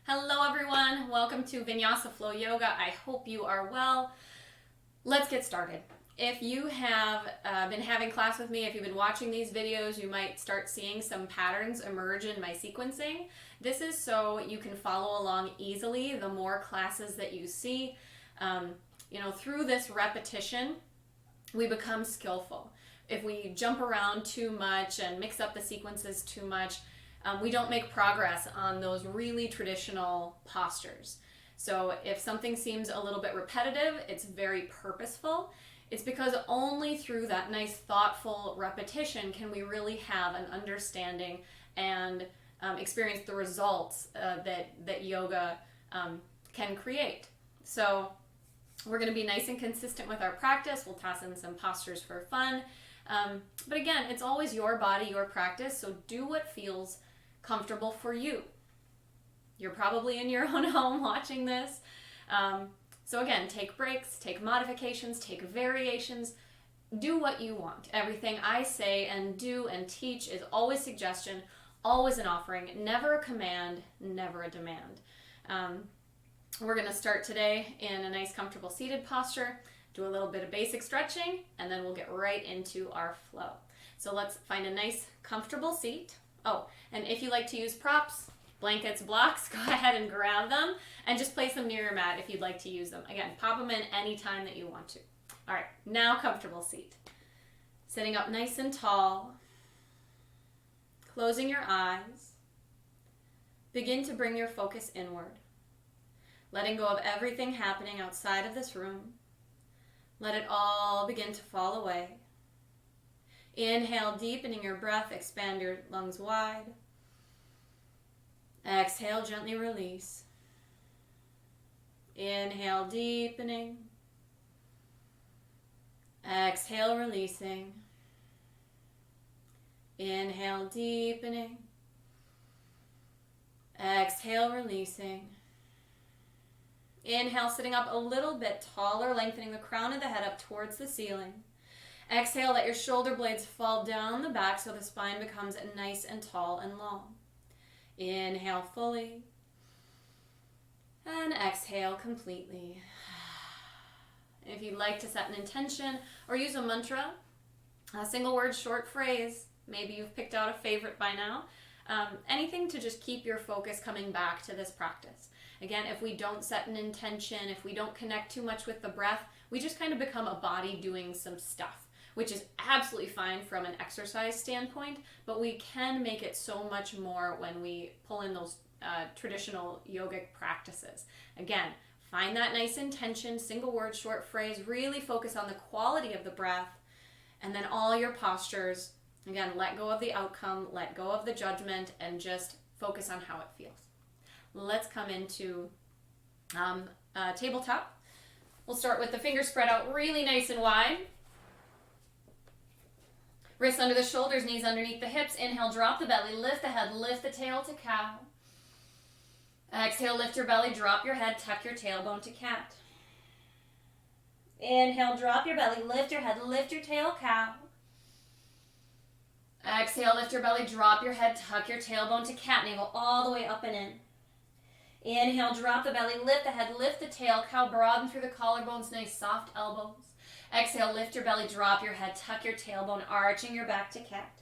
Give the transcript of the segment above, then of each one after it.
Hello everyone, welcome to Vinyasa Flow Yoga. I hope you are well. Let's get started. If you have been having class with me, if you've been watching these videos, you might start seeing some patterns emerge in my sequencing. This is so you can follow along easily the more classes that you see. Through this repetition, we become skillful. If we jump around too much and mix up the sequences too much, we don't make progress on those really traditional postures. So if something seems a little bit repetitive, it's very purposeful. It's because only through that nice thoughtful repetition can we really have an understanding and experience the results that yoga can create. So we're going to be nice and consistent with our practice. We'll toss in some postures for fun. But again, it's always your body, your practice, so do what feels comfortable for you. You're probably in your own home watching this. So again, take breaks, take modifications, take variations. Do what you want. Everything I say and do and teach is always suggestion, always an offering, never a command, never a demand. We're going to start today in a nice comfortable seated posture, do a little bit of basic stretching, and then we'll get right into our flow. So let's find a nice comfortable seat. Oh, and if you like to use props, blankets, blocks, go ahead and grab them and just place them near your mat if you'd like to use them. Again, pop them in anytime that you want to. All right, now comfortable seat. Sitting up nice and tall, closing your eyes. Begin to bring your focus inward, letting go of everything happening outside of this room. Let it all begin to fall away. Inhale, deepening your breath, expand your lungs wide. Exhale, gently release. Inhale, deepening. Exhale, releasing. Inhale, deepening. Exhale, releasing. Inhale, sitting up a little bit taller, lengthening the crown of the head up towards the ceiling. Exhale, let your shoulder blades fall down the back so the spine becomes nice and tall and long. Inhale fully. And exhale completely. If you'd like to set an intention or use a mantra, a single word, short phrase, maybe you've picked out a favorite by now, anything to just keep your focus coming back to this practice. Again, if we don't set an intention, if we don't connect too much with the breath, we just kind of become a body doing some stuff, which is absolutely fine from an exercise standpoint, but we can make it so much more when we pull in those traditional yogic practices. Again, find that nice intention, single word, short phrase, really focus on the quality of the breath, and then all your postures, again, let go of the outcome, let go of the judgment, and just focus on how it feels. Let's come into tabletop. We'll start with the fingers spread out really nice and wide. Wrists under the shoulders, knees underneath the hips. Inhale, drop the belly, lift the head, lift the tail to cow. Exhale, lift your belly, drop your head, tuck your tailbone to cat. Inhale, drop your belly, lift your head, lift your tail, cow. Exhale, lift your belly, drop your head, tuck your tailbone to cat, navel all the way up and in. Inhale, drop the belly, lift the head, lift the tail, cow, broaden through the collarbones, nice soft elbows. Exhale, lift your belly, drop your head, tuck your tailbone, arching your back to cat.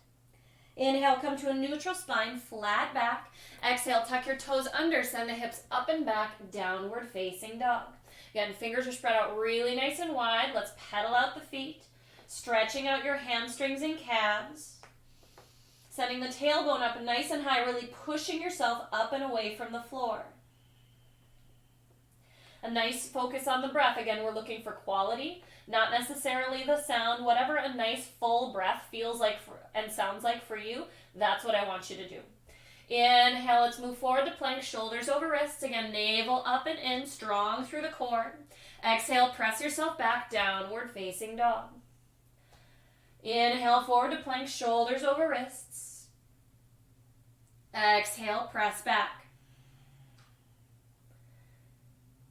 Inhale, come to a neutral spine, flat back. Exhale, tuck your toes under, send the hips up and back, downward facing dog. Again, fingers are spread out really nice and wide. Let's pedal out the feet, stretching out your hamstrings and calves. Sending the tailbone up nice and high, really pushing yourself up and away from the floor. A nice focus on the breath. Again, we're looking for quality, not necessarily the sound. Whatever a nice full breath feels like and sounds like for you, that's what I want you to do. Inhale, let's move forward to plank, shoulders over wrists. Again, navel up and in, strong through the core. Exhale, press yourself back, downward facing dog. Inhale, forward to plank, shoulders over wrists. Exhale, press back.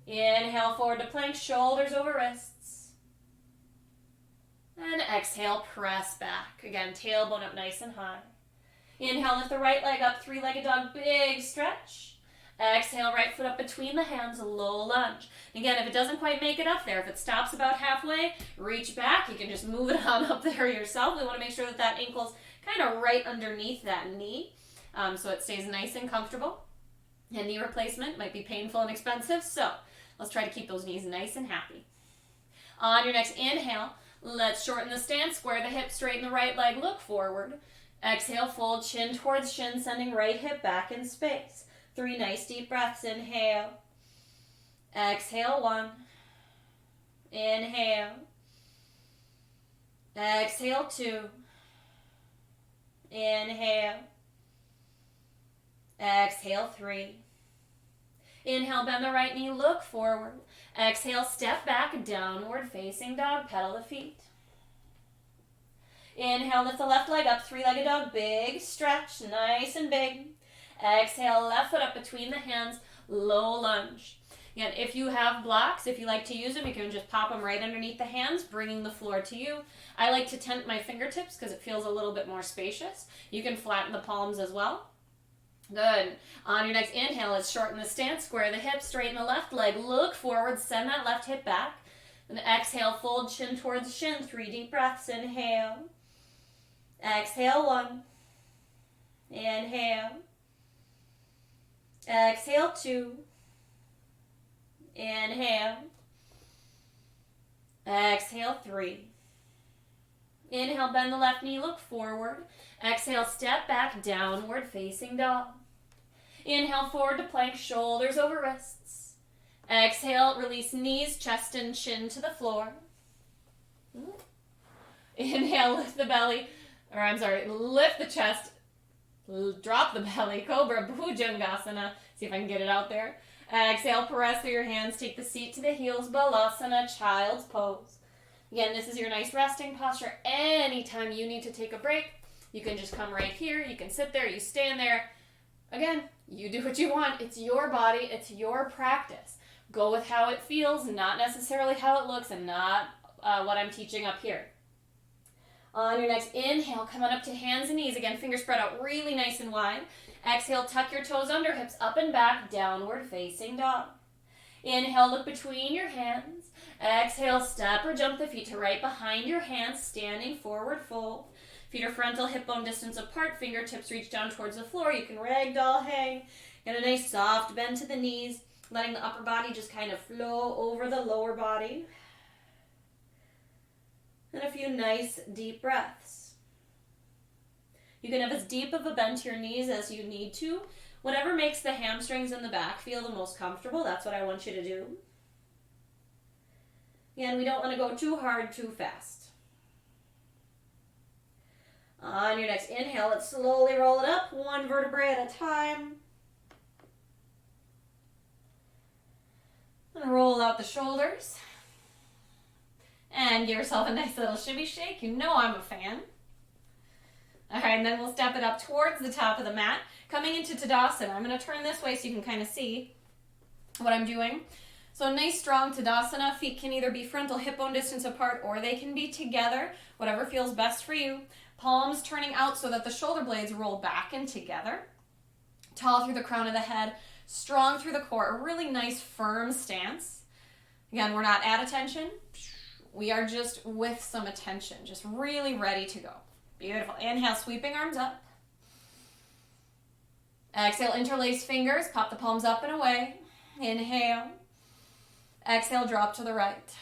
Inhale, forward to plank, shoulders over wrists. And exhale, press back. Again, tailbone up nice and high. Inhale, lift the right leg up, three-legged dog, big stretch. Exhale, right foot up between the hands, low lunge. Again, if it doesn't quite make it up there, if it stops about halfway, reach back. You can just move it on up there yourself. We want to make sure that that ankle's kind of right underneath that knee, so it stays nice and comfortable. And knee replacement might be painful and expensive, so let's try to keep those knees nice and happy. On your next inhale, let's shorten the stance, square the hips, straighten the right leg, look forward. Exhale, fold chin towards shin, sending right hip back in space. 3 nice deep breaths. Inhale. Exhale, 1. Inhale. Exhale, 2. Inhale. Exhale, 3. Inhale, bend the right knee, look forward. Exhale, step back, downward facing dog, pedal the feet. Inhale, lift the left leg up, 3-legged dog, big stretch, nice and big. Exhale, left foot up between the hands, low lunge. Again, if you have blocks, if you like to use them, you can just pop them right underneath the hands, bringing the floor to you. I like to tent my fingertips because it feels a little bit more spacious. You can flatten the palms as well. Good. On your next inhale, let's shorten the stance, square the hips, straighten the left leg, look forward, send that left hip back. Then exhale, fold chin towards shin, 3 deep breaths. Inhale. Exhale, 1. Inhale. Exhale, 2. Inhale. Exhale, 3. Inhale, bend the left knee, look forward. Exhale, step back, downward facing dog. Inhale, forward to plank, shoulders over wrists. Exhale, release knees, chest and chin to the floor. Inhale, lift the belly, lift the chest, drop the belly, Cobra, Bhujangasana. See if I can get it out there. Exhale, press through your hands, take the seat to the heels, Balasana, child's pose. Again, this is your nice resting posture. Anytime you need to take a break, you can just come right here. You can sit there, you stand there. Again, you do what you want. It's your body, it's your practice. Go with how it feels, not necessarily how it looks, and not what I'm teaching up here. On your next inhale, come on up to hands and knees. Again, fingers spread out really nice and wide. Exhale, tuck your toes under, hips up and back, downward facing dog. Inhale, look between your hands. Exhale, step or jump the feet to right behind your hands, standing forward fold. Feet are frontal, hip bone distance apart, fingertips reach down towards the floor. You can ragdoll hang. Get a nice soft bend to the knees, letting the upper body just kind of flow over the lower body. And a few nice deep breaths. You can have as deep of a bend to your knees as you need to. Whatever makes the hamstrings in the back feel the most comfortable, that's what I want you to do. Again, we don't want to go too hard, too fast. On your next inhale, let's slowly roll it up, 1 vertebrae at a time. And roll out the shoulders. And give yourself a nice little shimmy shake. You know I'm a fan. All right, and then we'll step it up towards the top of the mat. Coming into Tadasana, I'm going to turn this way so you can kind of see what I'm doing. So nice strong Tadasana. Feet can either be frontal hip bone distance apart or they can be together, whatever feels best for you. Palms turning out so that the shoulder blades roll back and together. Tall through the crown of the head, strong through the core. A really nice firm stance. Again, we're not at attention. We are just with some attention, just really ready to go. Beautiful. Inhale, sweeping arms up. Exhale, interlace fingers, pop the palms up and away. Inhale. Exhale, drop to the right.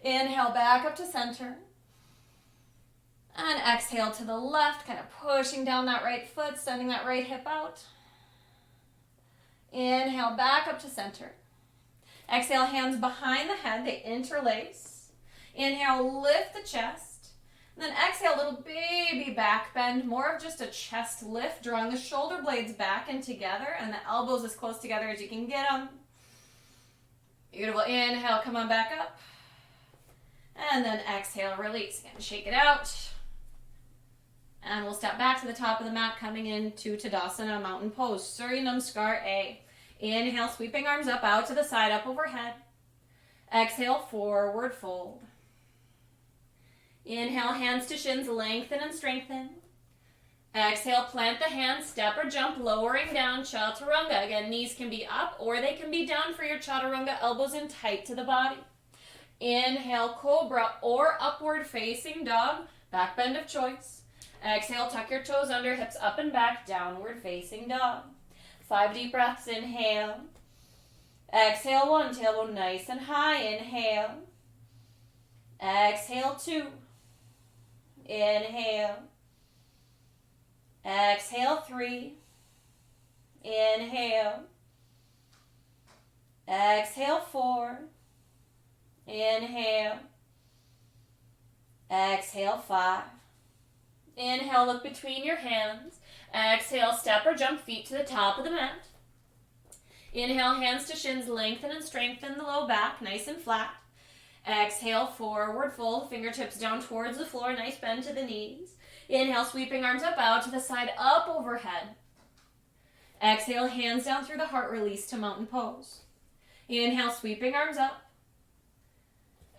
Inhale, back up to center. And exhale to the left, kind of pushing down that right foot, sending that right hip out. Inhale, back up to center. Exhale, hands behind the head, they interlace. Inhale, lift the chest. And then exhale, little baby back bend, more of just a chest lift, drawing the shoulder blades back and together, and the elbows as close together as you can get them. Beautiful. Inhale, come on back up. And then exhale, release. Again, shake it out. And we'll step back to the top of the mat, coming into Tadasana, mountain pose. Surya Namaskar A. Inhale, sweeping arms up, out to the side, up overhead. Exhale, forward fold. Inhale, hands to shins, lengthen and strengthen. Exhale, plant the hands, step or jump, lowering down, chaturanga. Again, knees can be up or they can be down for your chaturanga, elbows in tight to the body. Inhale, cobra or upward facing dog, back bend of choice. Exhale, tuck your toes under, hips up and back, downward facing dog. 5 deep breaths, inhale. Exhale, 1, tailbone nice and high, inhale. Exhale, 2. Inhale. Exhale, 3. Inhale. Exhale, 4. Inhale. Exhale, 5. Inhale, look between your hands. Exhale, step or jump feet to the top of the mat. Inhale, hands to shins, lengthen and strengthen the low back, nice and flat. Exhale, forward fold, fingertips down towards the floor, nice bend to the knees. Inhale, sweeping arms up, out to the side, up overhead. Exhale, hands down through the heart, release to mountain pose. Inhale, sweeping arms up.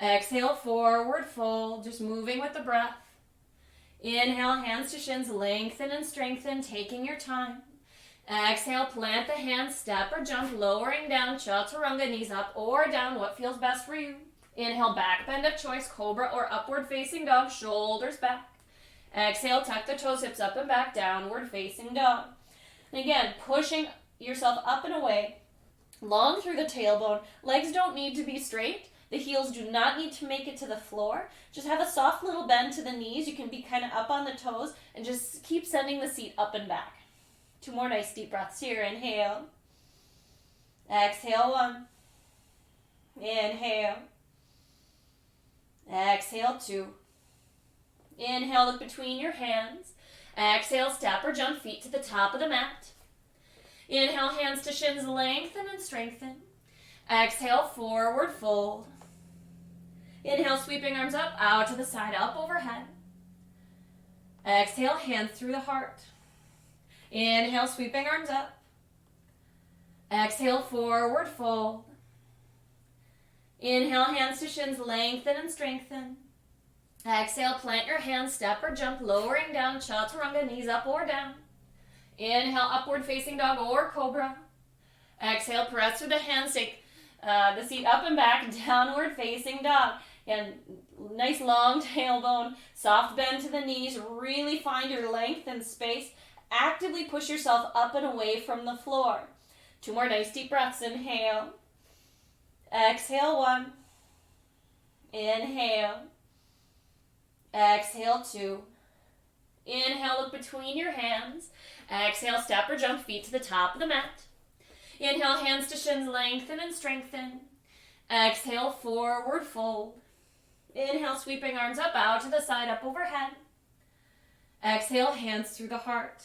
Exhale, forward fold, just moving with the breath. Inhale, hands to shins, lengthen and strengthen, taking your time. Exhale, plant the hands, step or jump, lowering down, chaturanga, knees up or down, what feels best for you. Inhale, back bend of choice, cobra or upward facing dog, shoulders back. Exhale, tuck the toes, hips up and back, downward facing dog. And again, pushing yourself up and away, long through the tailbone. Legs don't need to be straight. The heels do not need to make it to the floor. Just have a soft little bend to the knees. You can be kind of up on the toes and just keep sending the seat up and back. 2 more nice deep breaths here. Inhale. Exhale, 1. Inhale. Exhale, 2. Inhale, look between your hands. Exhale, step or jump feet to the top of the mat. Inhale, hands to shins, lengthen and strengthen. Exhale, forward fold. Inhale, sweeping arms up, out to the side, up overhead. Exhale, hands through the heart. Inhale, sweeping arms up. Exhale, forward fold. Inhale, hands to shins, lengthen and strengthen. Exhale, plant your hands, step or jump, lowering down, chaturanga, knees up or down. Inhale, upward facing dog or cobra. Exhale, press through the hands, take the seat up and back, downward facing dog. And nice long tailbone, soft bend to the knees, really find your length and space. Actively push yourself up and away from the floor. 2 more nice deep breaths, inhale. Exhale, 1. Inhale. Exhale, 2. Inhale, look between your hands. Exhale, step or jump feet to the top of the mat. Inhale, hands to shins, lengthen and strengthen. Exhale, forward fold. Inhale, sweeping arms up, out to the side, up overhead. Exhale, hands through the heart.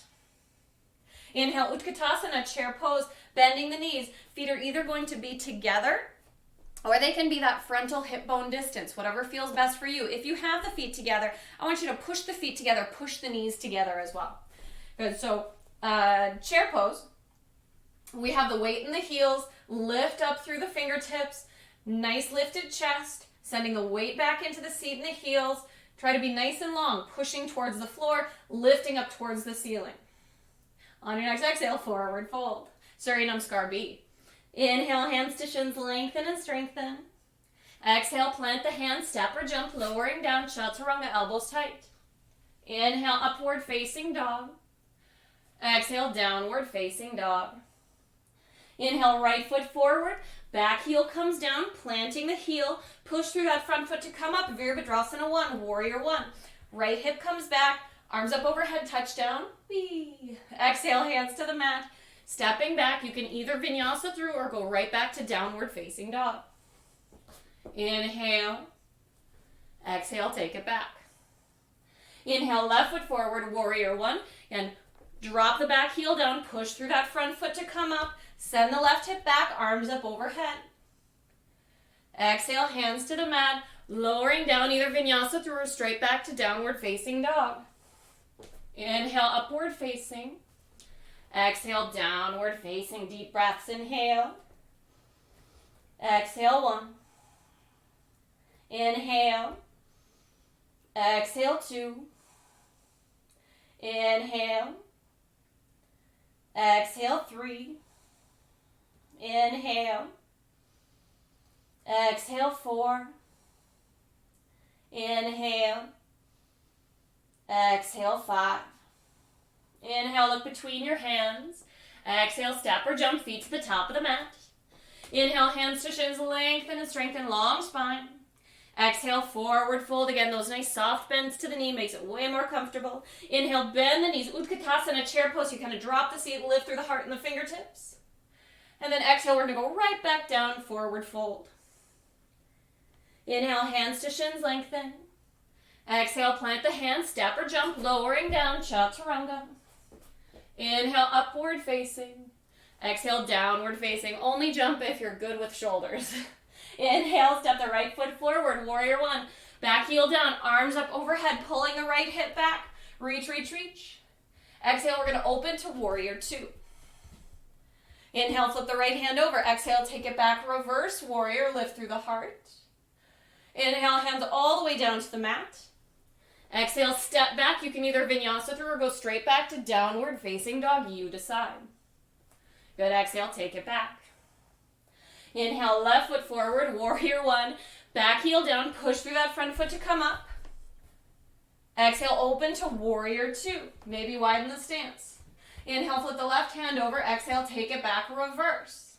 Inhale, Utkatasana, chair pose, bending the knees. Feet are either going to be together or they can be that frontal hip bone distance, whatever feels best for you. If you have the feet together, I want you to push the feet together, push the knees together as well. Good, so chair pose. We have the weight in the heels, lift up through the fingertips, nice lifted chest, sending the weight back into the seat and the heels. Try to be nice and long, pushing towards the floor, lifting up towards the ceiling. On your next exhale, forward fold. Surya Namaskar B. Inhale, hands to shins, lengthen and strengthen. Exhale, plant the hands, step or jump, lowering down, chaturanga, elbows tight. Inhale, upward facing dog. Exhale, downward facing dog. Inhale, right foot forward, back heel comes down, planting the heel, push through that front foot to come up, Virabhadrasana 1, warrior 1. Right hip comes back, arms up overhead, touchdown. Whee. Exhale, hands to the mat. Stepping back, you can either vinyasa through or go right back to downward facing dog. Inhale. Exhale, take it back. Inhale, left foot forward, warrior 1. And drop the back heel down, push through that front foot to come up. Send the left hip back, arms up overhead. Exhale, hands to the mat, lowering down either vinyasa through or straight back to downward facing dog. Inhale, upward facing. Exhale, downward facing. Deep breaths, inhale. Exhale, 1. Inhale. Exhale, 2. Inhale. Exhale, 3. Inhale. Exhale, 4. Inhale. Exhale, 5. Inhale, look between your hands. Exhale, step or jump feet to the top of the mat. Inhale, hands to shins, lengthen and strengthen, long spine. Exhale, forward fold. Again, those nice soft bends to the knee makes it way more comfortable. Inhale, bend the knees. Utkatasana, chair pose. You kind of drop the seat, lift through the heart and the fingertips. And then exhale, we're going to go right back down, forward fold. Inhale, hands to shins, lengthen. Exhale, plant the hands, step or jump, lowering down, chaturanga. Inhale, upward facing. Exhale, downward facing. Only jump if you're good with shoulders. Inhale, step the right foot forward, warrior 1. Back heel down, arms up overhead, pulling the right hip back. Reach, reach, reach. Exhale, we're going to open to warrior 2. Inhale, flip the right hand over. Exhale, take it back, reverse warrior, lift through the heart. Inhale, hands all the way down to the mat. Exhale, step back. You can either vinyasa through or go straight back to downward facing dog. You decide. Good. Exhale, take it back. Inhale, left foot forward, warrior 1. Back heel down, push through that front foot to come up. Exhale, open to warrior 2. Maybe widen the stance. Inhale, flip the left hand over. Exhale, take it back, reverse.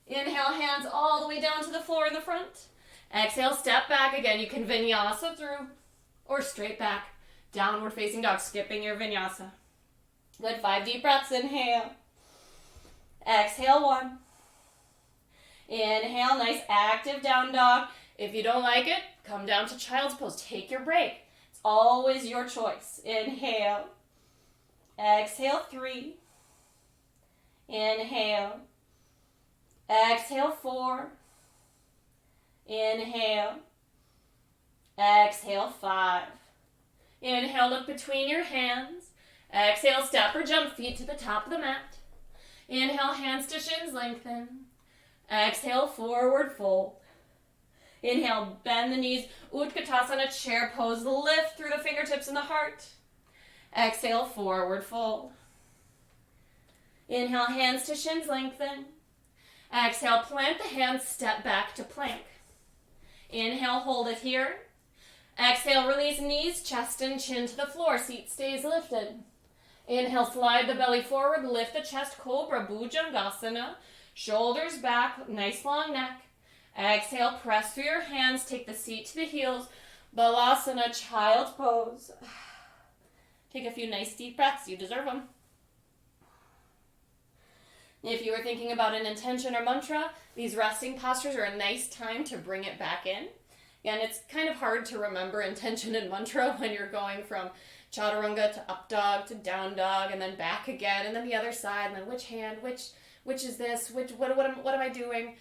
Inhale, hands all the way down to the floor in the front. Exhale, step back again. You can vinyasa through or straight back, downward facing dog, skipping your vinyasa. Good. 5 deep breaths. Inhale. Exhale, 1. Inhale, nice active down dog. If you don't like it, come down to child's pose. Take your break. It's always your choice. Inhale. Exhale, 3. Inhale. Exhale, 4. Inhale. Exhale, 5. Inhale, look between your hands. Exhale, step or jump feet to the top of the mat. Inhale, hands to shins, lengthen. Exhale, forward fold. Inhale, bend the knees. Utkatasana, chair pose. Lift through the fingertips and the heart. Exhale, forward fold. Inhale, hands to shins, lengthen. Exhale, plant the hands, step back to plank. Inhale, hold it here. Exhale, release knees, chest and chin to the floor. Seat stays lifted. Inhale, slide the belly forward, lift the chest, cobra, bhujangasana. Shoulders back, nice long neck. Exhale, press through your hands, take the seat to the heels. Balasana, child's pose. Take a few nice deep breaths, you deserve them. If you were thinking about an intention or mantra, these resting postures are a nice time to bring it back in. And it's kind of hard to remember intention and mantra when you're going from chaturanga to up dog to down dog and then back again and then the other side and then which hand, which is this, what am I doing?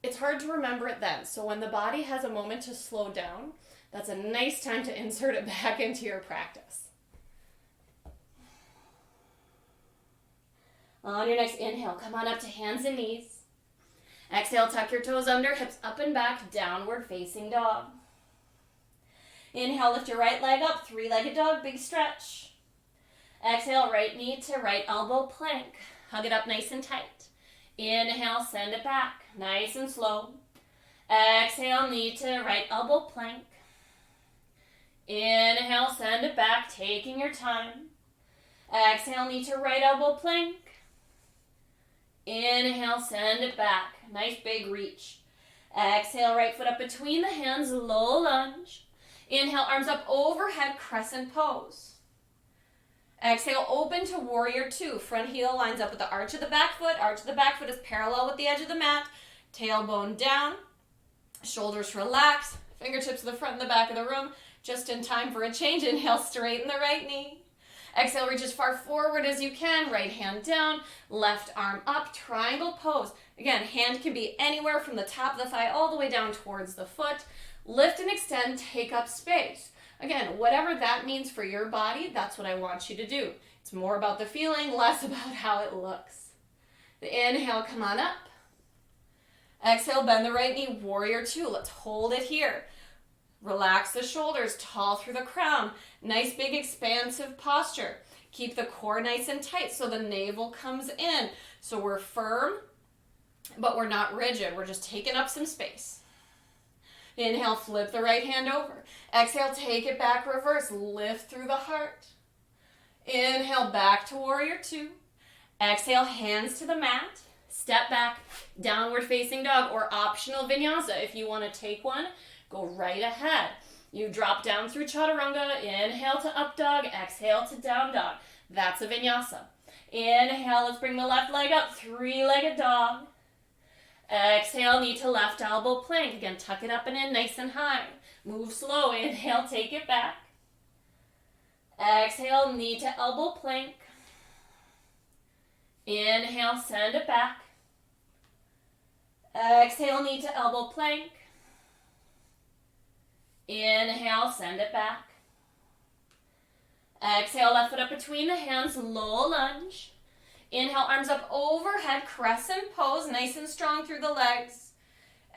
It's hard to remember it then. So when the body has a moment to slow down, that's a nice time to insert it back into your practice. On your next inhale, come on up to hands and knees. Exhale, tuck your toes under, hips up and back, downward facing dog. Inhale, lift your right leg up, 3-legged dog, big stretch. Exhale, right knee to right elbow plank. Hug it up nice and tight. Inhale, send it back, nice and slow. Exhale, knee to right elbow plank. Inhale, send it back, taking your time. Exhale, knee to right elbow plank. Inhale, send it back. Nice big reach. Exhale, right foot up between the hands, low lunge. Inhale, arms up overhead, crescent pose. Exhale, open to warrior 2. Front heel lines up with the arch of the back foot. Arch of the back foot is parallel with the edge of the mat. Tailbone down. Shoulders relax. Fingertips to the front and the back of the room. Just in time for a change. Inhale, straighten the right knee. Exhale, reach as far forward as you can. Right hand down, left arm up, triangle pose. Again, hand can be anywhere from the top of the thigh all the way down towards the foot. Lift and extend, take up space. Again, whatever that means for your body, that's what I want you to do. It's more about the feeling, less about how it looks. The inhale, come on up. Exhale, bend the right knee, warrior 2. Let's hold it here. Relax the shoulders, tall through the crown. Nice big expansive posture. Keep the core nice and tight so the navel comes in. So we're firm, but we're not rigid. We're just taking up some space. Inhale, flip the right hand over. Exhale, take it back, reverse. Lift through the heart. Inhale, back to warrior two. Exhale, hands to the mat. Step back, downward facing dog, or optional vinyasa. If you want to take one, go right ahead. You drop down through chaturanga. Inhale to up dog. Exhale to down dog. That's a vinyasa. Inhale, let's bring the left leg up. Three-legged dog. Exhale, knee to left elbow plank. Again, tuck it up and in nice and high. Move slow. Inhale, take it back. Exhale, knee to elbow plank. Inhale, send it back. Exhale, knee to elbow plank. Inhale, send it back. Exhale, left foot up between the hands, low lunge. Inhale, arms up overhead, crescent pose, nice and strong through the legs.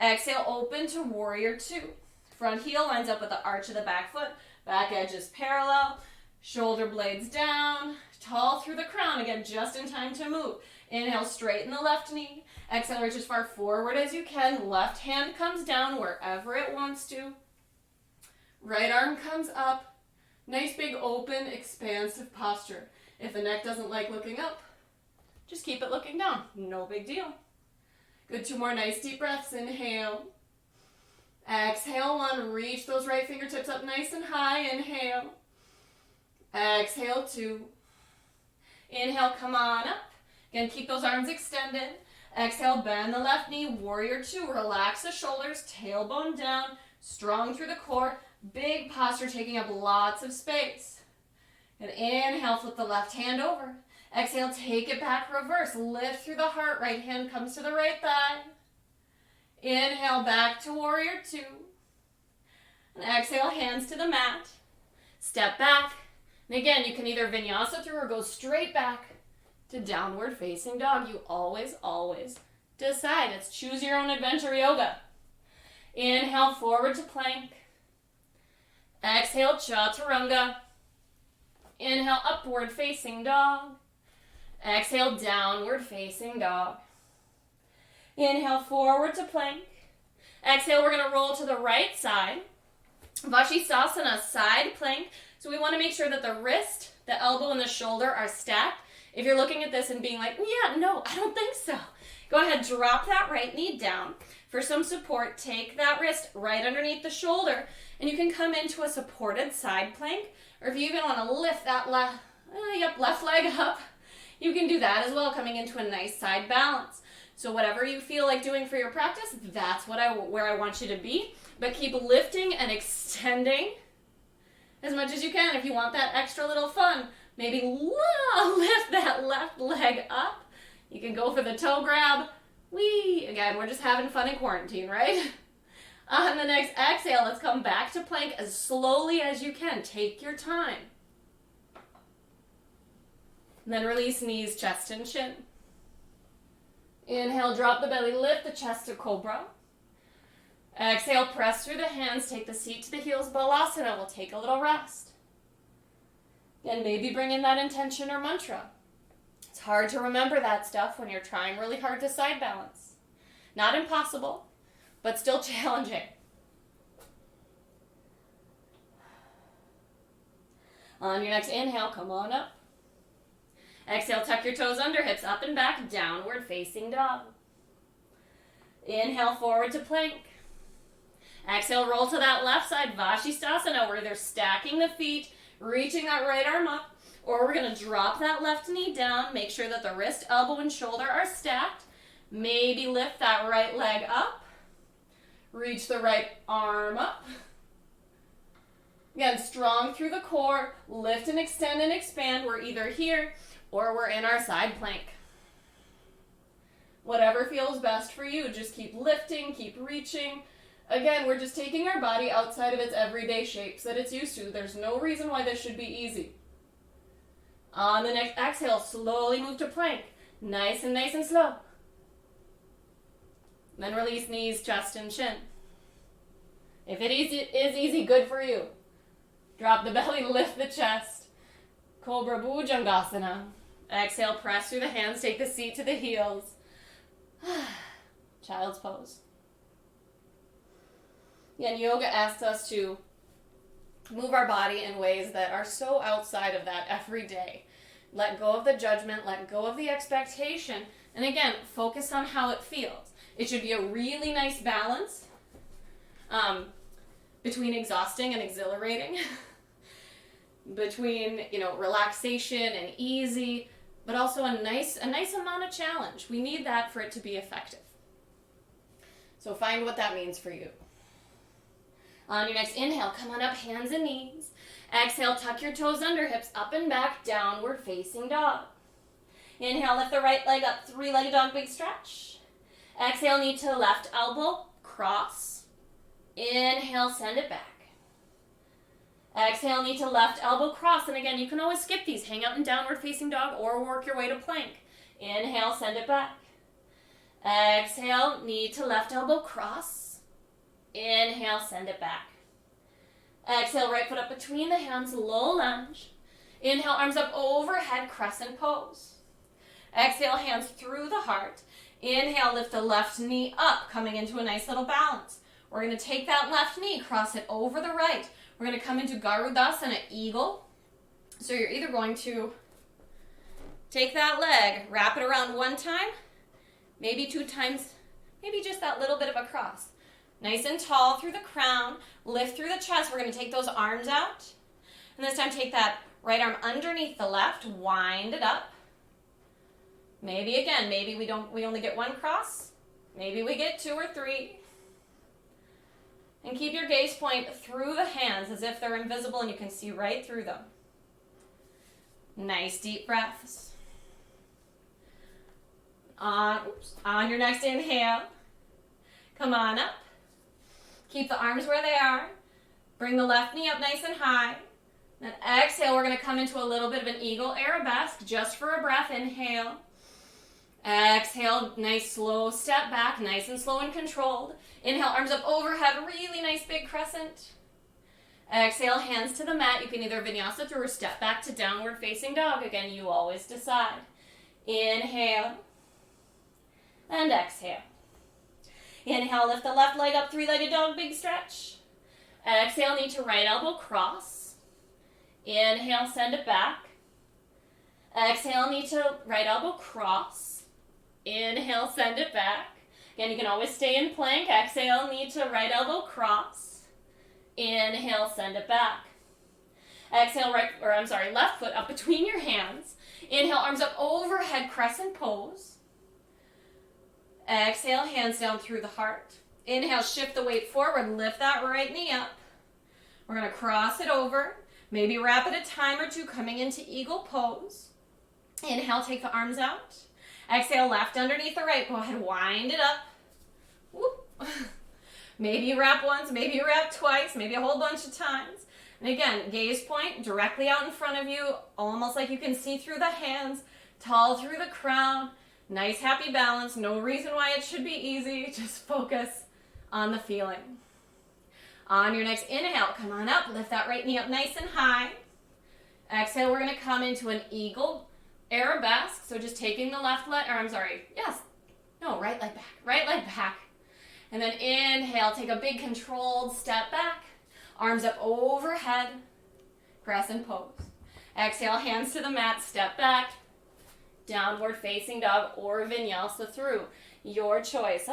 Exhale, open to warrior two. Front heel lines up with the arch of the back foot. Back edge is parallel. Shoulder blades down. Tall through the crown. Again, just in time to move. Inhale, straighten the left knee. Exhale, reach as far forward as you can. Left hand comes down wherever it wants to. Right arm comes up. Nice big open, expansive posture. If the neck doesn't like looking up, just keep it looking down. No big deal. Good, two more nice deep breaths. Inhale. Exhale, one. Reach those right fingertips up nice and high. Inhale. Exhale, two. Inhale, come on up. Again, keep those arms extended. Exhale, bend the left knee. Warrior two. Relax the shoulders. Tailbone down. Strong through the core. Big posture, taking up lots of space. And inhale, flip the left hand over. Exhale, take it back, reverse. Lift through the heart. Right hand comes to the right thigh. Inhale, back to warrior two. And exhale, hands to the mat. Step back. And again, you can either vinyasa through or go straight back to downward facing dog. You always, always decide. It's choose your own adventure yoga. Inhale, forward to plank. Exhale, chaturanga. Inhale, upward facing dog. Exhale, downward facing dog. Inhale, forward to plank. Exhale, we're going to roll to the right side. Vashisthasana, side plank. So we want to make sure that the wrist, the elbow, and the shoulder are stacked. If you're looking at this and being like, yeah, no, I don't think so. Go ahead, drop that right knee down. For some support, take that wrist right underneath the shoulder, and you can come into a supported side plank, or if you even want to lift that left leg up, you can do that as well, coming into a nice side balance. So whatever you feel like doing for your practice, that's where I want you to be, but keep lifting and extending as much as you can. If you want that extra little fun, maybe lift that left leg up. You can go for the toe grab. Whee! Again, we're just having fun in quarantine, right? On the next exhale, let's come back to plank as slowly as you can. Take your time. And then release knees, chest, and chin. Inhale, drop the belly, lift the chest to cobra. Exhale, press through the hands, take the seat to the heels, balasana. We'll take a little rest. And maybe bring in that intention or mantra. It's hard to remember that stuff when you're trying really hard to side balance. Not impossible, but still challenging. On your next inhale, come on up. Exhale, tuck your toes under, hips up and back, downward facing dog. Inhale, forward to plank. Exhale, roll to that left side, Vashisthasana, where they're stacking the feet, reaching that right arm up, or we're going to drop that left knee down, make sure that the wrist, elbow, and shoulder are stacked. Maybe lift that right leg up. Reach the right arm up. Again, strong through the core. Lift and extend and expand. We're either here or we're in our side plank. Whatever feels best for you. Just keep lifting, keep reaching. Again, we're just taking our body outside of its everyday shapes that it's used to. There's no reason why this should be easy. On the next exhale, slowly move to plank. Nice and slow. Then release knees, chest, and chin. If it is easy, good for you. Drop the belly, lift the chest. Cobra Bhujangasana. Exhale, press through the hands, take the seat to the heels. Child's pose. Again, yoga asks us to move our body in ways that are so outside of that every day. Let go of the judgment, let go of the expectation, and again, focus on how it feels. It should be a really nice balance between exhausting and exhilarating, between, relaxation and easy, but also a nice amount of challenge. We need that for it to be effective. So find what that means for you. On your next inhale, come on up, hands and knees. Exhale, tuck your toes under, hips up and back, downward facing dog. Inhale, lift the right leg up, three-legged dog, big stretch. Exhale, knee to left elbow, cross. Inhale, send it back. Exhale, knee to left elbow, cross. And again, you can always skip these. Hang out in downward facing dog or work your way to plank. Inhale, send it back. Exhale, knee to left elbow, cross. Inhale, send it back. Exhale, right foot up between the hands, low lunge. Inhale, arms up overhead, crescent pose. Exhale, hands through the heart. Inhale, lift the left knee up, coming into a nice little balance. We're going to take that left knee, cross it over the right. We're going to come into Garudasana, eagle. So you're either going to take that leg, wrap it around one time, maybe two times, maybe just that little bit of a cross. Nice and tall through the crown, lift through the chest. We're going to take those arms out. And this time take that right arm underneath the left, wind it up. Maybe again, maybe we only get one cross. Maybe we get two or three. And keep your gaze point through the hands as if they're invisible and you can see right through them. Nice deep breaths. On your next inhale, come on up. Keep the arms where they are. Bring the left knee up nice and high. Then exhale, we're going to come into a little bit of an eagle arabesque just for a breath. Inhale. Exhale, nice slow step back, nice and slow and controlled. Inhale, arms up overhead, really nice big crescent. Exhale, hands to the mat. You can either vinyasa through or step back to downward facing dog. Again, you always decide. Inhale and exhale. Inhale, lift the left leg up, three-legged dog, big stretch. Exhale, knee to right elbow, cross. Inhale, send it back. Exhale, knee to right elbow, cross. Inhale, send it back. Again, you can always stay in plank. Exhale, knee to right elbow, cross. Inhale, send it back. Exhale, left foot up between your hands. Inhale, arms up overhead, crescent pose. Exhale, hands down through the heart. Inhale, shift the weight forward, lift that right knee up. We're going to cross it over. Maybe wrap it a time or two, coming into eagle pose. Inhale, take the arms out. Exhale, left underneath the right. Go ahead, wind it up. Whoop. Maybe you wrap once, maybe you wrap twice, maybe a whole bunch of times. And again, gaze point directly out in front of you, almost like you can see through the hands, tall through the crown. Nice, happy balance. No reason why it should be easy. Just focus on the feeling. On your next inhale, come on up. Lift that right knee up nice and high. Exhale, we're going to come into an eagle arabesque. So just taking the left leg, right leg back. Right leg back. And then inhale, take a big controlled step back. Arms up overhead. Crescent pose. Exhale, hands to the mat, step back. Downward facing dog or vinyasa through. Your choice.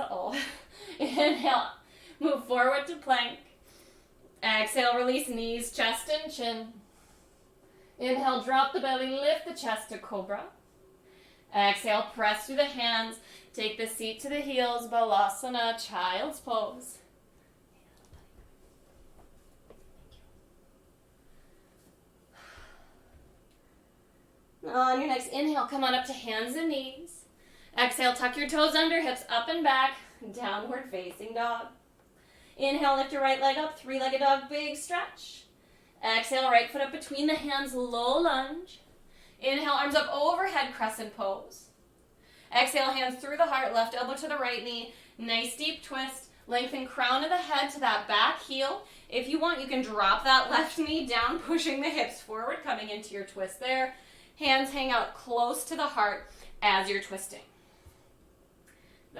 Inhale, move forward to plank. Exhale, release knees, chest and chin. Inhale, drop the belly, lift the chest to cobra. Exhale, press through the hands. Take the seat to the heels, balasana, child's pose. On your next inhale, come on up to hands and knees. Exhale, tuck your toes under, hips up and back, downward facing dog. Inhale, lift your right leg up, three-legged dog, big stretch. Exhale, right foot up between the hands, low lunge. Inhale, arms up overhead, crescent pose. Exhale, hands through the heart, left elbow to the right knee. Nice deep twist. Lengthen crown of the head to that back heel. If you want, you can drop that left knee down, pushing the hips forward, coming into your twist there. Hands hang out close to the heart as you're twisting.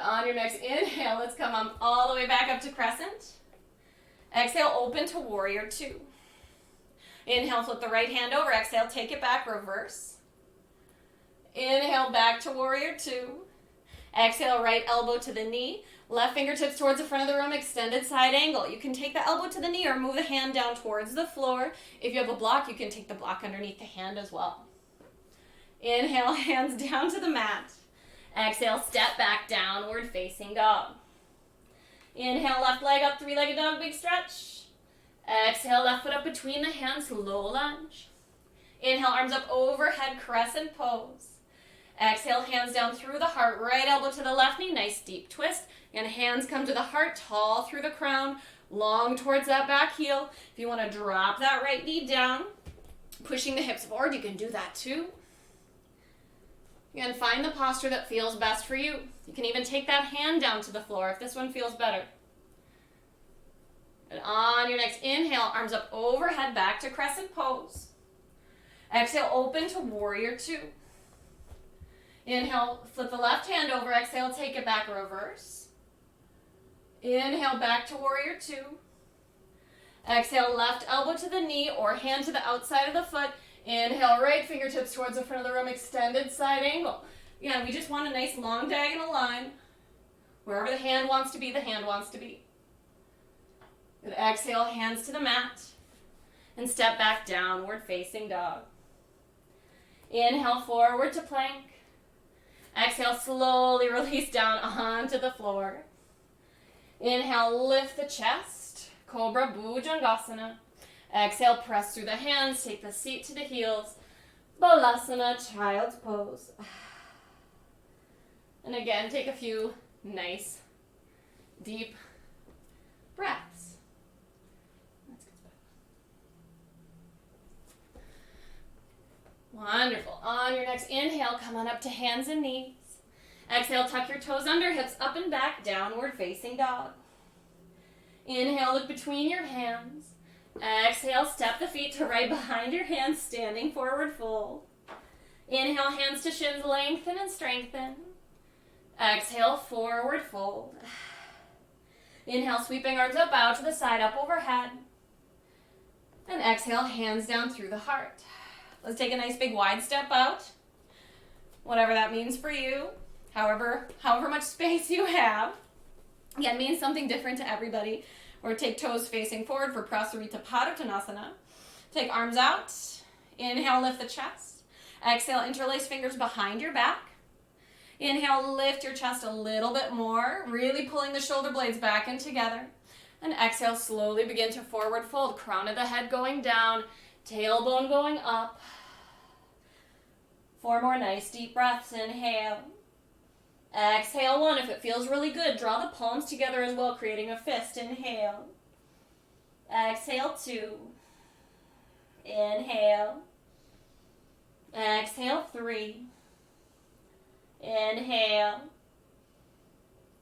On your next inhale, let's come up all the way back up to crescent. Exhale, open to warrior two. Inhale, flip the right hand over. Exhale, take it back, reverse. Inhale, back to warrior two. Exhale, right elbow to the knee. Left fingertips towards the front of the room, extended side angle. You can take the elbow to the knee or move the hand down towards the floor. If you have a block, you can take the block underneath the hand as well. Inhale, hands down to the mat. Exhale, step back, downward facing dog. Inhale, left leg up, three-legged dog, big stretch. Exhale, left foot up between the hands, low lunge. Inhale, arms up overhead, crescent pose. Exhale, hands down through the heart, right elbow to the left knee, nice deep twist. And hands come to the heart, tall through the crown, long towards that back heel. If you want to drop that right knee down, pushing the hips forward, you can do that too. Again, find the posture that feels best for you. You can even take that hand down to the floor if this one feels better. And on your next inhale, arms up overhead, back to crescent pose. Exhale, open to warrior two. Inhale, flip the left hand over. Exhale, take it back, reverse. Inhale, back to warrior two. Exhale, left elbow to the knee or hand to the outside of the foot. Inhale, right fingertips towards the front of the room, extended side angle. Again, we just want a nice long diagonal line. Wherever the hand wants to be, the hand wants to be. Good. Exhale, hands to the mat. And step back, downward facing dog. Inhale, forward to plank. Exhale, slowly release down onto the floor. Inhale, lift the chest. Cobra Bhujangasana. Exhale, press through the hands, take the seat to the heels. Balasana, child's pose. And again, take a few nice, deep breaths. Wonderful. On your next inhale, come on up to hands and knees. Exhale, tuck your toes under, hips up and back, downward facing dog. Inhale, look between your hands. Exhale, step the feet to right behind your hands, standing forward fold. Inhale, hands to shins, lengthen and strengthen. Exhale, forward fold. Inhale, sweeping arms up, bow to the side, up overhead. And exhale, hands down through the heart. Let's take a nice big wide step out. Whatever that means for you. However much space you have. Again, means something different to everybody. Or take toes facing forward for Prasarita Padottanasana. Take arms out. Inhale, lift the chest. Exhale, interlace fingers behind your back. Inhale, lift your chest a little bit more, really pulling the shoulder blades back in together. And exhale, slowly begin to forward fold. Crown of the head going down, tailbone going up. 4 more nice deep breaths. Inhale. Exhale, 1. If it feels really good, draw the palms together as well, creating a fist. Inhale. Exhale, 2. Inhale. Exhale, 3. Inhale.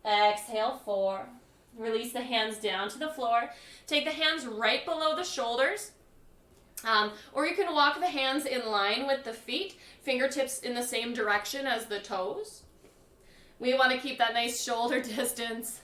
Exhale, 4. Release the hands down to the floor. Take the hands right below the shoulders. Or you can walk the hands in line with the feet, fingertips in the same direction as the toes. We want to keep that nice shoulder distance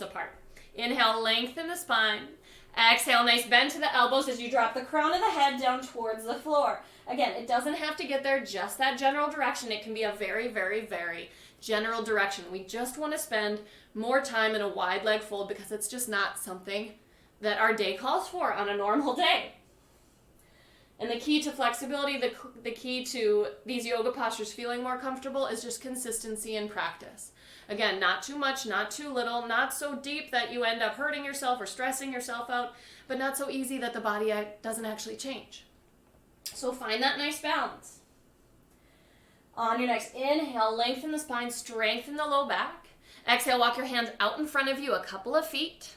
apart. Inhale, lengthen the spine. Exhale, nice bend to the elbows as you drop the crown of the head down towards the floor. Again, it doesn't have to get there just that general direction. It can be a very, very, very general direction. We just want to spend more time in a wide leg fold because it's just not something that our day calls for on a normal day. And the key to flexibility, the key to these yoga postures feeling more comfortable is just consistency and practice. Again, not too much, not too little, not so deep that you end up hurting yourself or stressing yourself out, but not so easy that the body doesn't actually change. So find that nice balance. On your next inhale, lengthen the spine, strengthen the low back. Exhale, walk your hands out in front of you, a couple of feet.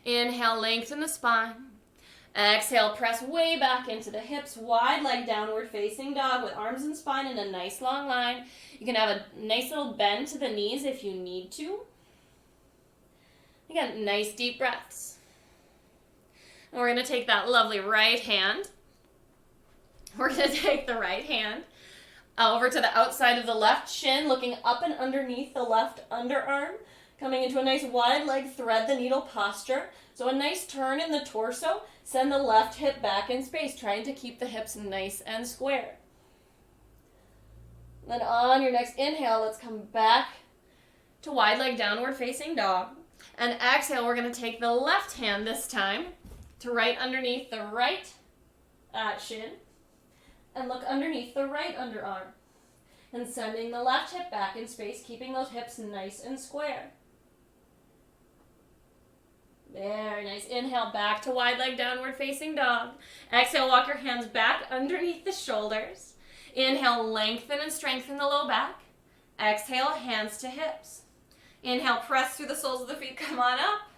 Inhale, lengthen the spine. Exhale, press way back into the hips, wide leg downward facing dog with arms and spine in a nice long line. You can have a nice little bend to the knees if you need to. Again, nice deep breaths. And we're going to take that lovely right hand. We're going to take the right hand over to the outside of the left shin, looking up and underneath the left underarm, coming into a nice wide leg thread the needle posture. So a nice turn in the torso. Send the left hip back in space, trying to keep the hips nice and square. Then on your next inhale, let's come back to wide leg downward facing dog. And exhale, we're going to take the left hand this time to right underneath the right shin and look underneath the right underarm. And sending the left hip back in space, keeping those hips nice and square. Very nice. Inhale, back to wide leg downward facing dog. Exhale, walk your hands back underneath the shoulders. Inhale, lengthen and strengthen the low back. Exhale, hands to hips. Inhale, press through the soles of the feet, come on up.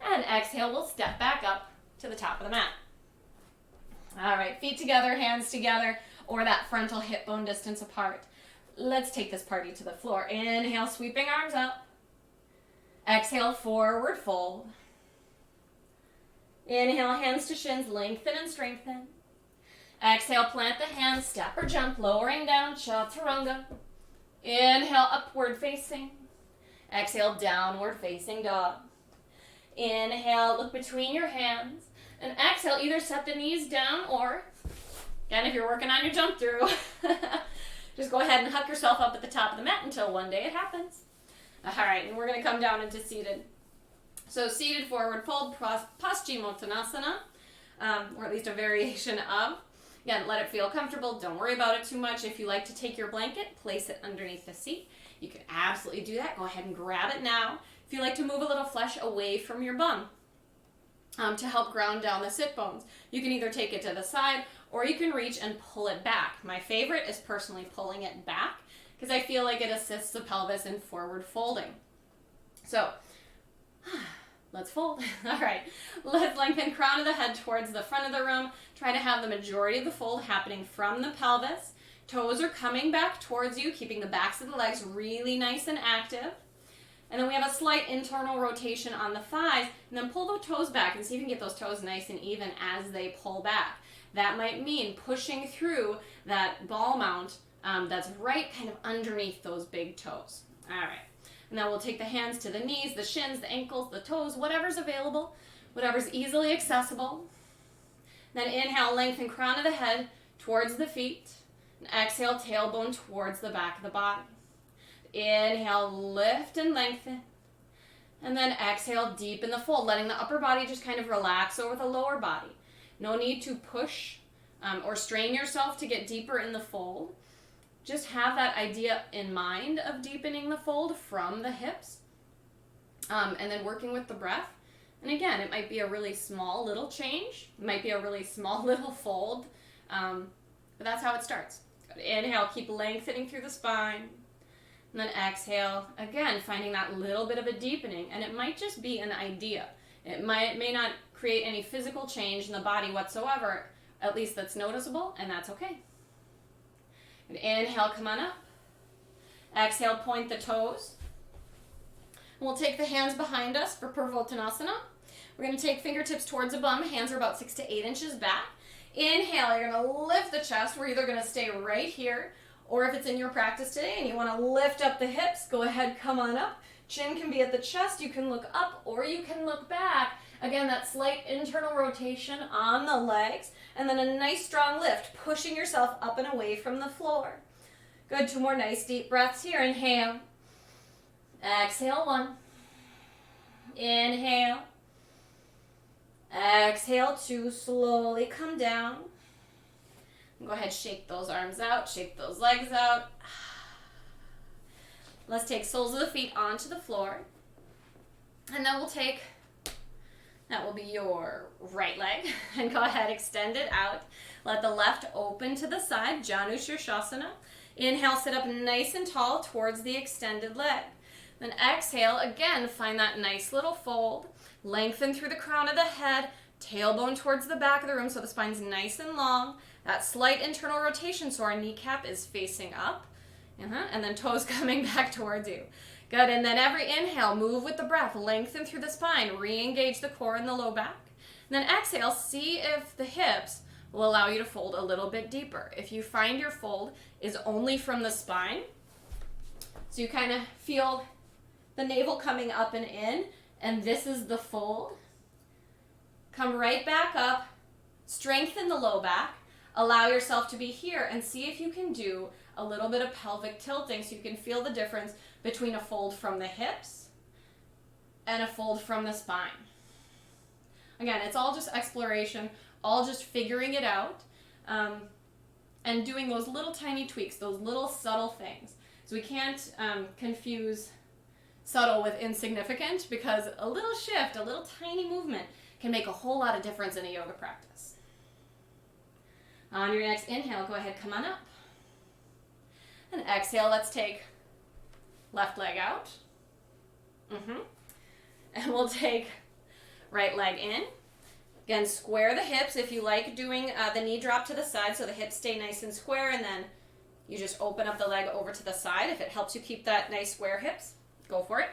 And exhale, we'll step back up to the top of the mat. All right, feet together, hands together, or that frontal hip bone distance apart. Let's take this party to the floor. Inhale, sweeping arms up. Exhale, forward fold. Inhale, hands to shins, lengthen and strengthen. Exhale, plant the hands, step or jump, lowering down, chaturanga. Inhale, upward facing. Exhale, downward facing dog. Inhale, look between your hands. And exhale, either set the knees down or, again, if you're working on your jump through, just go ahead and huck yourself up at the top of the mat until one day it happens. All right, and we're going to come down into seated. So seated forward fold, Paschimottanasana, or at least a variation of. Again, let it feel comfortable. Don't worry about it too much. If you like to take your blanket, place it underneath the seat. You can absolutely do that. Go ahead and grab it now. If you like to move a little flesh away from your bum to help ground down the sit bones, you can either take it to the side or you can reach and pull it back. My favorite is personally pulling it back because I feel like it assists the pelvis in forward folding. So, let's fold. All right, let's lengthen crown of the head towards the front of the room. Try to have the majority of the fold happening from the pelvis. Toes are coming back towards you, keeping the backs of the legs really nice and active. And then we have a slight internal rotation on the thighs, and then pull the toes back and see if you can get those toes nice and even as they pull back. That might mean pushing through that ball mount that's right kind of underneath those big toes. All right. And then we'll take the hands to the knees, the shins, the ankles, the toes, whatever's available, whatever's easily accessible. Then inhale, lengthen crown of the head towards the feet. And exhale, tailbone towards the back of the body. Inhale, lift and lengthen. And then exhale, deepen the fold, letting the upper body just kind of relax over the lower body. No need to push or strain yourself to get deeper in the fold. Just have that idea in mind of deepening the fold from the hips and then working with the breath. And again, it might be a really small little change. It might be a really small little fold, but that's how it starts. Inhale, keep lengthening through the spine. And then exhale, again, finding that little bit of a deepening. And it might just be an idea. It may not create any physical change in the body whatsoever, at least that's noticeable, and that's okay. And inhale, come on up. Exhale, point the toes. And we'll take the hands behind us for Purvottanasana. We're going to take fingertips towards the bum. Hands are about 6 to 8 inches back. Inhale, you're going to lift the chest. We're either going to stay right here, or if it's in your practice today and you want to lift up the hips, go ahead, come on up. Chin can be at the chest. You can look up or you can look back. Again, that slight internal rotation on the legs, and then a nice strong lift, pushing yourself up and away from the floor. Good, 2 more nice deep breaths here. Inhale. Exhale, 1. Inhale. Exhale, 2. Slowly come down. Go ahead, shake those arms out, shake those legs out. Let's take soles of the feet onto the floor. And then we'll take, that will be your right leg. And go ahead, extend it out. Let the left open to the side, Janu Shirshasana. Inhale, sit up nice and tall towards the extended leg. Then exhale, again, find that nice little fold. Lengthen through the crown of the head, tailbone towards the back of the room so the spine's nice and long. That slight internal rotation so our kneecap is facing up. And then toes coming back towards you. Good, and then every inhale, move with the breath, lengthen through the spine, re-engage the core and the low back. And then exhale, see if the hips will allow you to fold a little bit deeper. If you find your fold is only from the spine, so you kind of feel the navel coming up and in, and this is the fold, come right back up, strengthen the low back, allow yourself to be here, and see if you can do a little bit of pelvic tilting so you can feel the difference between a fold from the hips and a fold from the spine. Again, it's all just exploration, all just figuring it out, and doing those little tiny tweaks, those little subtle things. So we can't confuse subtle with insignificant, because a little shift, a little tiny movement can make a whole lot of difference in a yoga practice. On your next inhale, go ahead, come on up. And exhale, let's take left leg out. And we'll take right leg in. Again, square the hips if you like doing the knee drop to the side so the hips stay nice and square, and then you just open up the leg over to the side. If it helps you keep that nice square hips, go for it.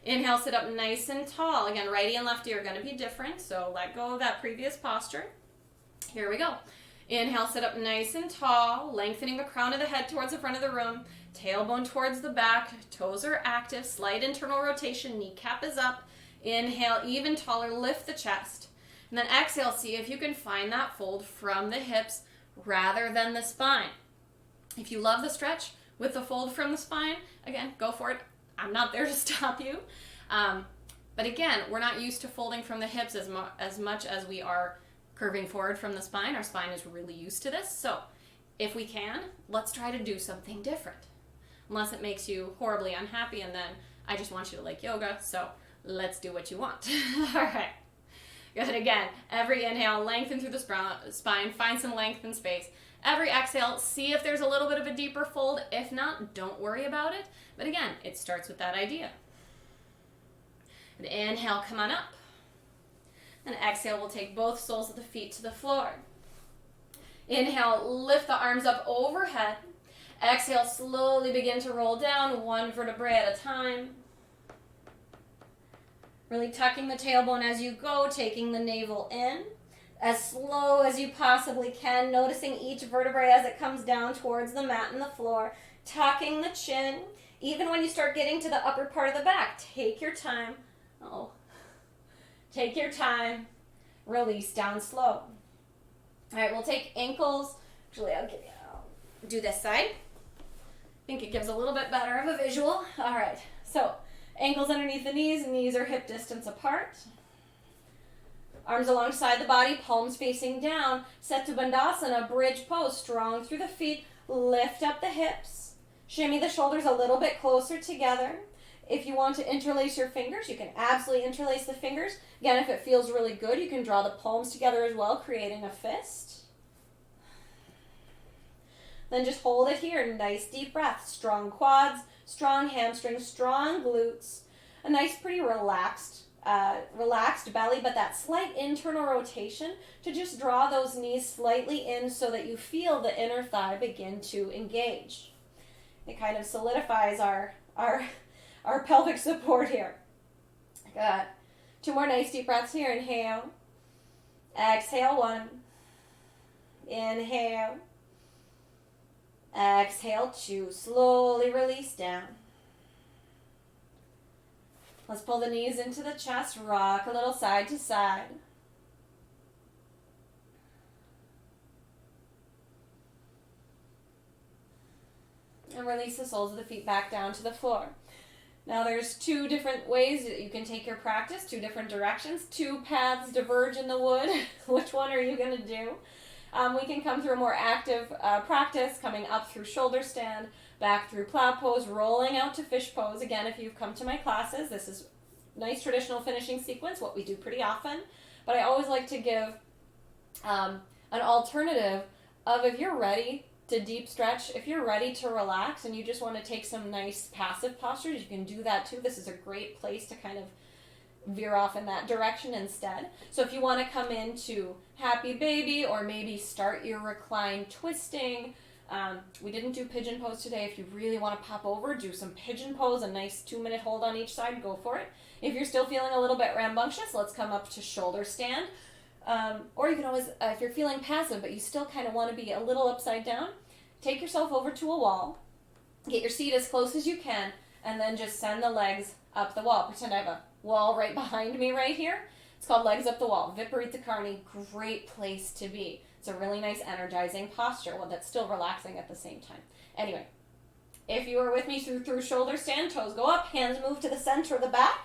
Inhale, sit up nice and tall. Again, righty and lefty are going to be different, so let go of that previous posture. Here we go. Inhale, sit up nice and tall, lengthening the crown of the head towards the front of the room, tailbone towards the back, toes are active, slight internal rotation, kneecap is up. Inhale, even taller, lift the chest. And then exhale, see if you can find that fold from the hips rather than the spine. If you love the stretch with the fold from the spine, again, go for it. I'm not there to stop you. But again, we're not used to folding from the hips as much as we are curving forward from the spine. Our spine is really used to this. So if we can, let's try to do something different. Unless it makes you horribly unhappy, and then I just want you to like yoga, so let's do what you want. All right. Good. Again, every inhale, lengthen through the spine, find some length and space. Every exhale, see if there's a little bit of a deeper fold. If not, don't worry about it. But again, it starts with that idea. And inhale, come on up. And exhale, we'll take both soles of the feet to the floor. Inhale, lift the arms up overhead. Exhale, slowly begin to roll down, one vertebrae at a time. Really tucking the tailbone as you go, taking the navel in. As slow as you possibly can, noticing each vertebrae as it comes down towards the mat and the floor. Tucking the chin. Even when you start getting to the upper part of the back, take your time. Take your time. Release down slow. All right, we'll take ankles. Actually, I'll do this side. I think it gives a little bit better of a visual. All right, so ankles underneath the knees. Knees are hip distance apart. Arms alongside the body, palms facing down. Set to Bandhasana, bridge pose, strong through the feet. Lift up the hips. Shimmy the shoulders a little bit closer together. If you want to interlace your fingers, you can absolutely interlace the fingers. Again, if it feels really good, you can draw the palms together as well, creating a fist. Then just hold it here. Nice deep breath. Strong quads, strong hamstrings, strong glutes. A nice, pretty relaxed belly, but that slight internal rotation to just draw those knees slightly in so that you feel the inner thigh begin to engage. It kind of solidifies our pelvic support here. Good. 2 more nice deep breaths here. Inhale. Exhale, 1. Inhale. Exhale, 2. Slowly release down. Let's pull the knees into the chest. Rock a little side to side. And release the soles of the feet back down to the floor. Now there's 2 different ways that you can take your practice, 2 different directions. 2 paths diverge in the wood. Which one are you going to do? We can come through a more active practice, coming up through shoulder stand, back through plow pose, rolling out to fish pose. Again, if you've come to my classes, this is nice traditional finishing sequence, what we do pretty often. But I always like to give an alternative of, if you're ready to deep stretch, if you're ready to relax and you just want to take some nice passive postures, you can do that too. This is a great place to kind of veer off in that direction instead. So if you want to come into happy baby, or maybe start your recline twisting, We didn't do pigeon pose today. If you really want to pop over, do some pigeon pose, a nice 2-minute hold on each side, go for it. If you're still feeling a little bit rambunctious, let's come up to shoulder stand. Or you can always, if you're feeling passive but you still kind of want to be a little upside down, take yourself over to a wall, get your seat as close as you can, and then just send the legs up the wall. Pretend I have a wall right behind me right here. It's called legs up the wall. Viparita Karni, great place to be. It's a really nice energizing posture, well, that's still relaxing at the same time. Anyway, if you are with me through shoulder stand, toes go up, hands move to the center of the back,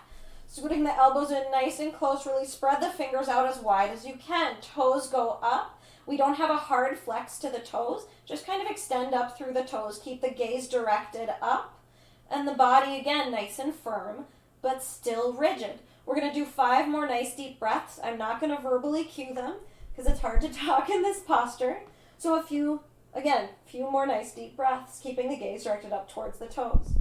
scooting the elbows in nice and close, really spread the fingers out as wide as you can. Toes go up. We don't have a hard flex to the toes, just kind of extend up through the toes. Keep the gaze directed up, and the body, again, nice and firm, but still rigid. We're going to do 5 more nice deep breaths. I'm not going to verbally cue them because it's hard to talk in this posture. So a few more nice deep breaths, keeping the gaze directed up towards the toes.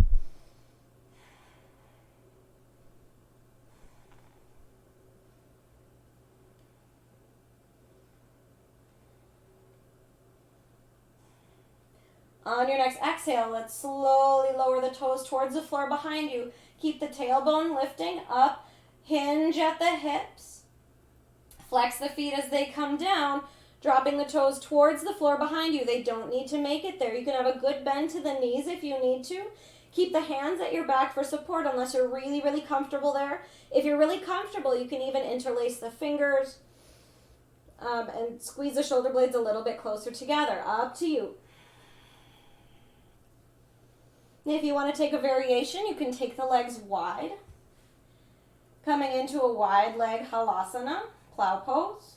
On your next exhale, let's slowly lower the toes towards the floor behind you. Keep the tailbone lifting up. Hinge at the hips. Flex the feet as they come down, dropping the toes towards the floor behind you. They don't need to make it there. You can have a good bend to the knees if you need to. Keep the hands at your back for support unless you're really, really comfortable there. If you're really comfortable, you can even interlace the fingers and squeeze the shoulder blades a little bit closer together. Up to you. If you want to take a variation, you can take the legs wide. Coming into a wide leg halasana, plow pose.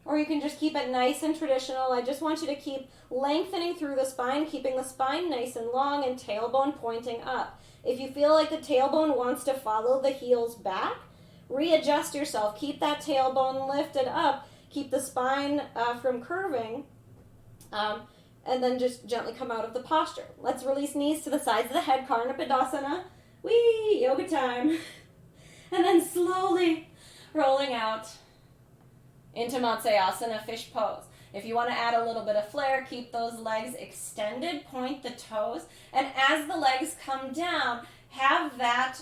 Or you can just keep it nice and traditional. I just want you to keep lengthening through the spine, keeping the spine nice and long and tailbone pointing up. If you feel like the tailbone wants to follow the heels back, readjust yourself. Keep that tailbone lifted up. Keep the spine from curving. And then just gently come out of the posture. Let's release knees to the sides of the head, Karna Padasana. Whee! Yoga time. And then slowly rolling out into Matsyasana, fish pose. If you want to add a little bit of flair, keep those legs extended, point the toes, and as the legs come down, have that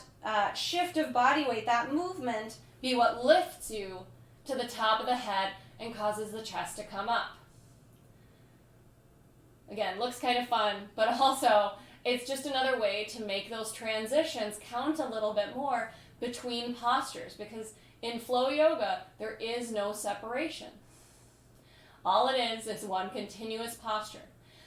shift of body weight, that movement, be what lifts you to the top of the head and causes the chest to come up. Again, looks kind of fun, but also it's just another way to make those transitions count a little bit more between postures, because in flow yoga, there is no separation. All it is one continuous posture.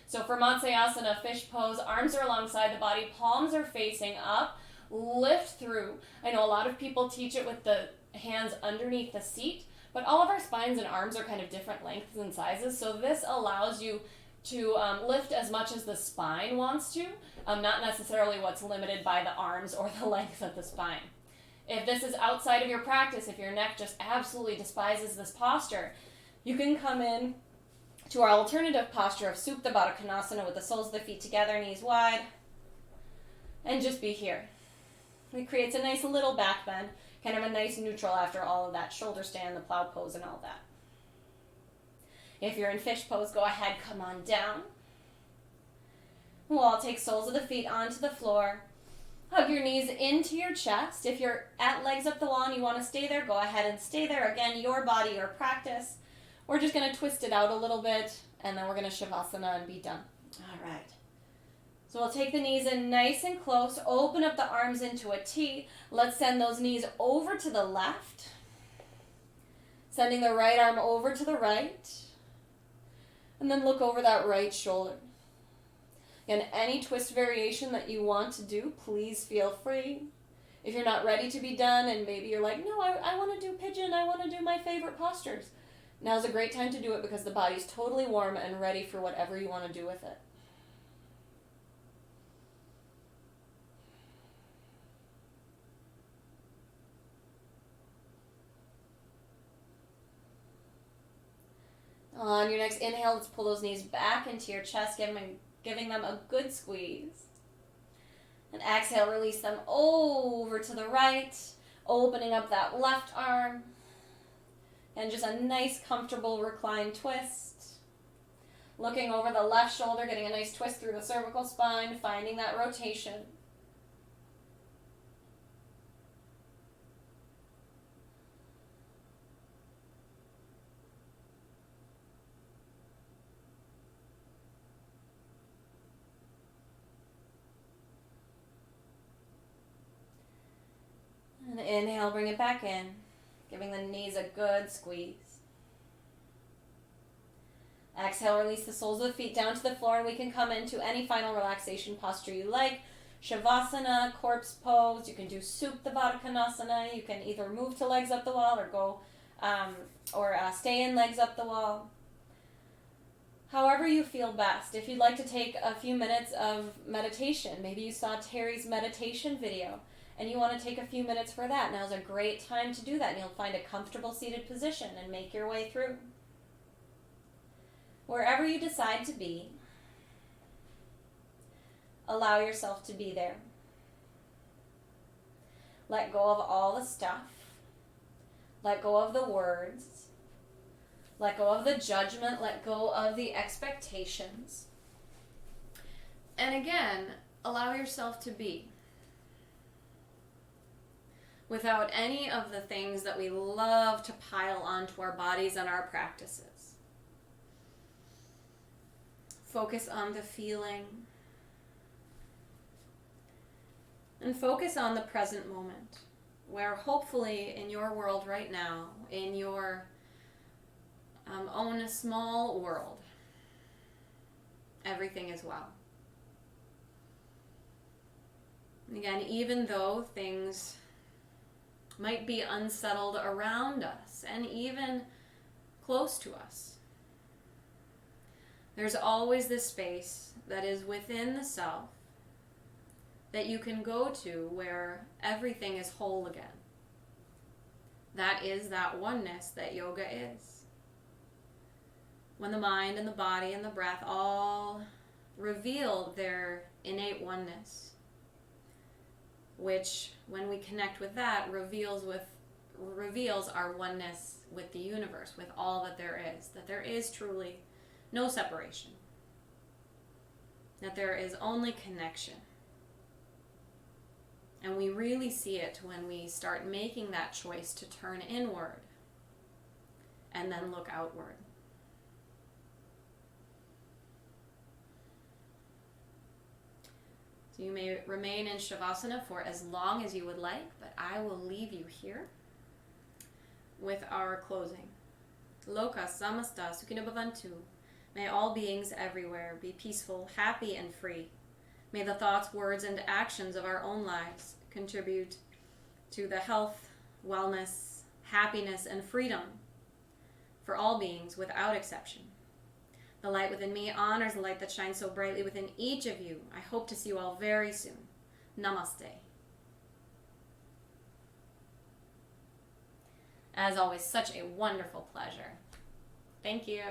So for Matsyasana, fish pose, arms are alongside the body, palms are facing up, lift through. I know a lot of people teach it with the hands underneath the seat, but all of our spines and arms are kind of different lengths and sizes, so this allows you to lift as much as the spine wants to, not necessarily what's limited by the arms or the length of the spine. If this is outside of your practice, if your neck just absolutely despises this posture, you can come in to our alternative posture of Supta Baddha Konasana with the soles of the feet together, knees wide, and just be here. It creates a nice little back bend, kind of a nice neutral after all of that shoulder stand, the plow pose, and all that. If you're in fish pose, go ahead, come on down. We'll all take soles of the feet onto the floor. Hug your knees into your chest. If you're at legs up the wall and you want to stay there, go ahead and stay there. Again, your body, your practice. We're just going to twist it out a little bit, and then we're going to Shavasana and be done. All right. So we'll take the knees in nice and close. Open up the arms into a T. Let's send those knees over to the left. Sending the right arm over to the right. And then look over that right shoulder. And any twist variation that you want to do, please feel free. If you're not ready to be done and maybe you're like, no, I want to do pigeon, I want to do my favorite postures. Now's a great time to do it because the body's totally warm and ready for whatever you want to do with it. On your next inhale, let's pull those knees back into your chest, giving them a good squeeze. And exhale, release them over to the right, opening up that left arm. And just a nice, comfortable reclined twist. Looking over the left shoulder, getting a nice twist through the cervical spine, finding that rotation. And inhale, bring it back in, giving the knees a good squeeze. Exhale, release the soles of the feet down to the floor, and we can come into any final relaxation posture you like. Shavasana, corpse pose. You can do Supta Baddha Konasana. You can either move to legs up the wall or stay in legs up the wall. However you feel best. If you'd like to take a few minutes of meditation, maybe you saw Terry's meditation video and you want to take a few minutes for that, now's a great time to do that, and you'll find a comfortable seated position and make your way through. Wherever you decide to be, allow yourself to be there. Let go of all the stuff. Let go of the words. Let go of the judgment. Let go of the expectations. And again, allow yourself to be. Without any of the things that we love to pile onto our bodies and our practices. Focus on the feeling. And focus on the present moment, where hopefully in your world right now, in your own small world, everything is well. And again, even though things might be unsettled around us and even close to us, there's always this space that is within the self that you can go to where everything is whole again. That is that oneness that yoga is. When the mind and the body and the breath all reveal their innate oneness, which when we connect with that reveals our oneness with the universe, with all that there is truly no separation, that there is only connection. And we really see it when we start making that choice to turn inward and then look outward. So you may remain in Shavasana for as long as you would like, but I will leave you here with our closing. Loka samasta sukhino bhavantu. May all beings everywhere be peaceful, happy, and free. May the thoughts, words, and actions of our own lives contribute to the health, wellness, happiness, and freedom for all beings without exception. The light within me honors the light that shines so brightly within each of you. I hope to see you all very soon. Namaste. As always, such a wonderful pleasure. Thank you.